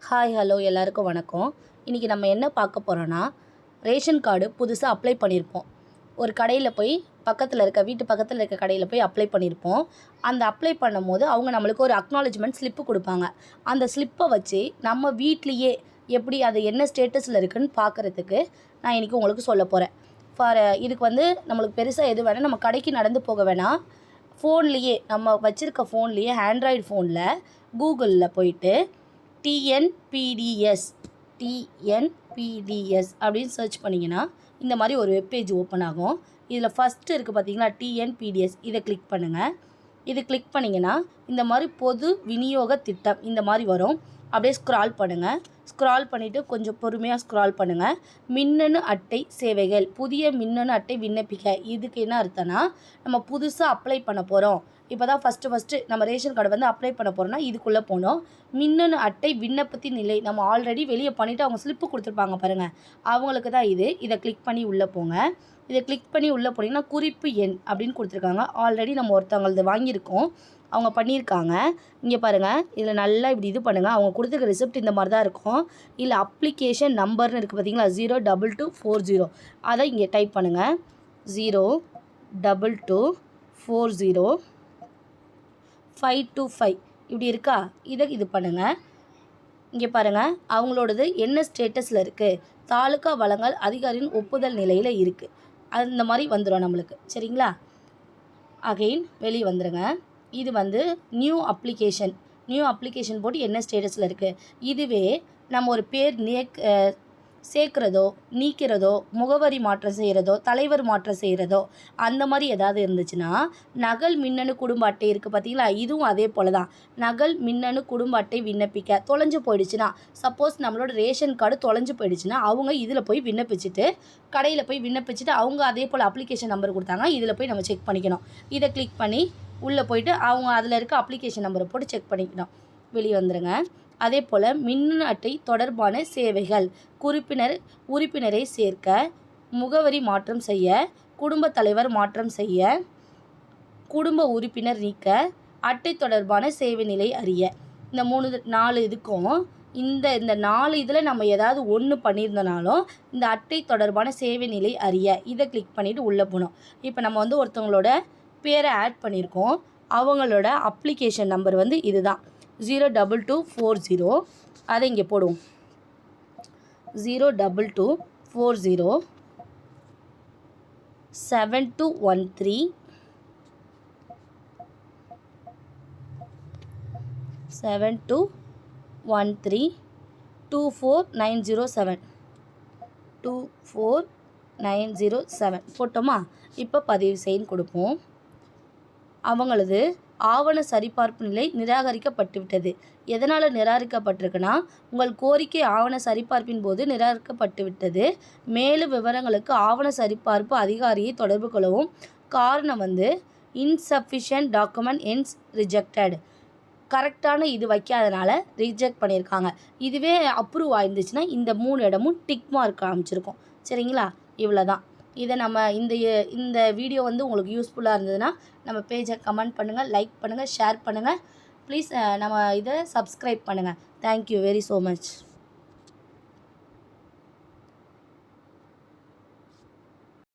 Hi hello எல்லாருக்கும் வணக்கம். இன்றைக்கி நம்ம என்ன பார்க்க போகிறோன்னா, ரேஷன் கார்டு புதுசாக அப்ளை பண்ணியிருப்போம். ஒரு கடையில் போய் வீட்டு பக்கத்தில் இருக்க கடையில் போய் அப்ளை பண்ணியிருப்போம். அந்த அப்ளை பண்ணும்போது அவங்க நம்மளுக்கு ஒரு அக்னாலஜ்மெண்ட் ஸ்லிப்பு கொடுப்பாங்க. அந்த ஸ்லிப்பை வச்சு நம்ம வீட்லேயே எப்படி அது என்ன ஸ்டேட்டஸில் இருக்குதுன்னு பார்க்குறதுக்கு நான் இன்றைக்கி உங்களுக்கு சொல்ல போகிறேன். இதுக்கு நம்மளுக்கு பெருசாக எது வேணால் நம்ம கடைக்கு நடந்து போக வேணாம். ஃபோன்லேயே நம்ம வச்சுருக்க ஃபோன்லேயே ஆண்ட்ராய்டு ஃபோனில் கூகுளில் போயிட்டு டிஎன்பிடிஎஸ் அப்படின்னு சர்ச் பண்ணிங்கன்னா இந்த மாதிரி ஒரு வெப்பேஜ் ஓப்பன் ஆகும். இதில் ஃபஸ்ட்டு இருக்குது பார்த்தீங்களா, டிஎன்பிடிஎஸ். இதை கிளிக் பண்ணுங்கள். இது கிளிக் பண்ணிங்கன்னா இந்த மாதிரி பொது விநியோக திட்டம் இந்த மாதிரி வரும். அப்படியே ஸ்க்ரால் பண்ணுங்கள். ஸ்க்ரால் பண்ணிவிட்டு கொஞ்சம் பொறுமையாக ஸ்க்ரால் பண்ணுங்கள். மின்னணு அட்டை சேவைகள், புதிய மின்னணு அட்டை விண்ணப்பிக்க. இதுக்கு என்ன அர்த்தம்னா, நம்ம புதுசாக அப்ளை பண்ண போகிறோம். இப்போ தான் ஃபஸ்ட்டு நம்ம ரேஷன் கார்டு அப்ளை பண்ண போகிறோன்னா இதுக்குள்ளே போனோம். மின்னணு அட்டை விண்ணப்பத்தின் நிலை நம்ம ஆல்ரெடி வெளியே பண்ணிவிட்டு அவங்க ஸ்லிப்பு கொடுத்துருப்பாங்க பாருங்கள், அவங்களுக்கு தான் இது. இதை கிளிக் பண்ணி உள்ளே போங்க. இதை கிளிக் பண்ணி உள்ளே போனீங்கன்னா குறிப்பு எண் அப்படின்னு கொடுத்துருக்காங்க. ஆல்ரெடி நம்ம ஒருத்தவங்களது வாங்கியிருக்கோம், அவங்க பண்ணியிருக்காங்க. இங்கே பாருங்கள், இதில் நல்லா இப்படி இது பண்ணுங்கள். அவங்க கொடுத்துருக்க ரிசிப்ட் இந்த மாதிரி தான் இருக்கும். இல்லை அப்ளிகேஷன் நம்பர்னு இருக்குது பார்த்தீங்களா, 02240. அதை இங்கே டைப் பண்ணுங்கள். 02240 525 இப்படி இருக்கா, இதை இது பண்ணுங்கள். இங்கே பாருங்கள், அவங்களோடது என்ன ஸ்டேட்டஸில் இருக்குது, தாலுக்கா வழங்கல் அதிகாரியின் ஒப்புதல் நிலையில் இருக்குது. அந்த மாதிரி வந்துடும் நம்மளுக்கு. சரிங்களா, அகெயின் வெளியே வந்துடுங்க. இது நியூ அப்ளிகேஷன் போட்டு என்ன ஸ்டேட்டஸில் இருக்குது. இதுவே நம்ம ஒரு பேர் சேர்க்குறதோ நீக்கிறதோ முகவரி மாற்றம் செய்கிறதோ தலைவர் மாற்றம் செய்கிறதோ அந்த மாதிரி ஏதாவது இருந்துச்சுன்னா, நகல் மின்னணு குடும்ப அட்டை இருக்குது பார்த்தீங்களா, இதுவும் அதே போல் தான். நகல் மின்னணு குடும்ப அட்டை விண்ணப்பிக்க தொலைஞ்சு போயிடுச்சுன்னா, சப்போஸ் நம்மளோட ரேஷன் கார்டு தொலைஞ்சு போயிடுச்சுன்னா அவங்க இதில் போய் விண்ணப்பிச்சுட்டு கடையில் போய் விண்ணப்பிச்சுட்டு அவங்க அதே போல் அப்ளிகேஷன் நம்பர் கொடுத்தாங்க, இதில் போய் நம்ம செக் பண்ணிக்கணும். இதை கிளிக் பண்ணி உள்ளே போய்ட்டு அவங்க அதில் இருக்க அப்ளிகேஷன் நம்பரை போட்டு செக் பண்ணிக்கணும். வெளியே வந்துடுங்க. அதே போல் மின்னணு அட்டை தொடர்பான சேவைகள், உறுப்பினரை சேர்க்க, முகவரி மாற்றம் செய்ய, குடும்ப தலைவர் மாற்றம் செய்ய, குடும்ப உறுப்பினர் நீக்க, அட்டை தொடர்பான சேவை நிலை அறிய. இந்த 4 இதுக்கும் இந்த 4 இதில் நம்ம ஏதாவது ஒன்று பண்ணியிருந்தனாலும் இந்த அட்டை தொடர்பான சேவை நிலை அறிய இதை கிளிக் பண்ணிவிட்டு உள்ளே போகணும். இப்போ நம்ம ஒருத்தவங்களோட பேரை ஆட் பண்ணியிருக்கோம். அவங்களோட அப்ளிகேஷன் நம்பர் இதுதான் 02240. அதை இங்கே போடுவோம். 02240 7213 24907 24907 போட்டோமா. இப்போ பதிவு செய்யன்னு கொடுப்போம். அவங்களது ஆவண சரிபார்ப்பு நிலை நிராகரிக்கப்பட்டுவிட்டது. எதனால் நிராகரிக்கப்பட்டிருக்குன்னா, உங்கள் கோரிக்கை ஆவண சரிபார்ப்பின் போது நிராகரிக்கப்பட்டுவிட்டது. மேலும் விவரங்களுக்கு ஆவண சரிபார்ப்பு அதிகாரியை தொடர்பு கொள்ளவும். காரணம் இன்சஃபிஷியன்ட் டாக்குமெண்ட் என்ஸ் ரிஜெக்டட். கரெக்டான இது வைக்காதனால ரிஜெக்ட் பண்ணியிருக்காங்க. இதுவே அப்ரூவ் ஆயிருந்துச்சுன்னா இந்த 3 இடமும் டிக் மார்க் காமிச்சிருக்கோம். சரிங்களா, இவ்வளோ தான். இதை நம்ம இந்த வீடியோ உங்களுக்கு யூஸ்ஃபுல்லாக இருந்ததுன்னா நம்ம பேஜை கமெண்ட் பண்ணுங்கள், லைக் பண்ணுங்கள், ஷேர் பண்ணுங்கள். ப்ளீஸ் நம்ம இதை சப்ஸ்கிரைப் பண்ணுங்கள். Thank you very so much.